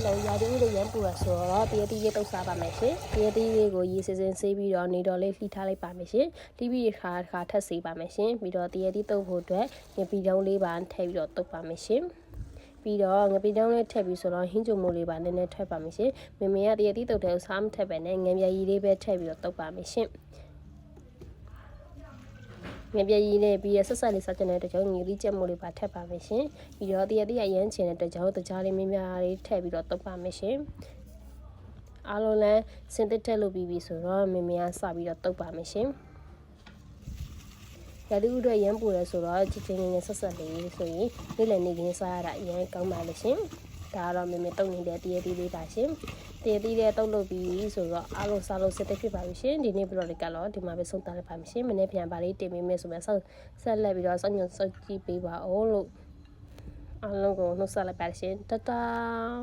လည်းရာသီဥတုရမ်းပူရဆိုတော့တရတီလေးတုပ်စားပါမယ်ရှင်တရတီလေးကိုရေစစင်းဆေးပြီးတော့နေတော်လေးလှီထားလိုက်ပါမယ်ရှင်လှီးပြီးတစ်ခါထပ်ဆေးပါမယ်ရှင်ပြီးတော့တရတီတုပ်ဖို့အတွက်ငပီတုံးလေးပါထည့်ပြီးတော့တုပ်ပါမယ်ရှင်ပြီးတော့ငပီတုံးလေးထည့်ပြီးဆိုတော့ဟင်းချိုမိုးလေးပါနည်းနည်းထည့်ပါမယ်ရှင်မေမေကတရတီတုပ်တဲ့စားမထည့်ပဲနဲ့ငပြရည်လေးပဲထည့်ပြီးတော့တုပ်ပါမယ်ရှင်ငပြရည်နဲ့ပြီးရဆက်ဆက်လေးစားချင်တဲ့တကြောင်ငီလေးချက်မိုးလေးပါထည့်ပါမယ်ရှင်ပြီးတော့တရတီရရမ်းချင်တဲ့တကြောင်တကြားလေးများများလေးထည့်ပြီးတော့တုပ်ပါမယ်ရှင်အားလုံးလည်းစင်တစ်ထက်လုပ်ပြီးပြီဆိုတော့မေမေကစပြီးတော့တုပ်ပါမယ်ရှင်ရာသီဥတုရမ်းပူရဲဆိုတော့ချစ်ချင်းငယ်ဆက်ဆက်လေးဆိုရင်နေ့လည်နေခင်းစားရတာအရင်ကောင်းပါလို့ရှင်ဒါကတော့မေမေတုပ်နေတဲ့တရတီလေးပါရှင်တရတီလေးတုပ်လုပ်ပြီးဆိုတော့အားလုံးစားလို့စစ်တဲ့ဖြစ်ပါပြီရှင်ဒီနေ့ဘလော့လေးကတော့ဒီမှာပဲဆုံးသတ်လိုက်ပါမယ်ရှင်မနေ့ပြန်ပါလေးတင်ပေးမယ်ဆိုမှဆက်လက်ပြီးတော့စောင့်ကြည့်ပေးပါအောင်လို့အားလုံးကိုနှုတ်ဆက်လိုက်ပါရှင်တတား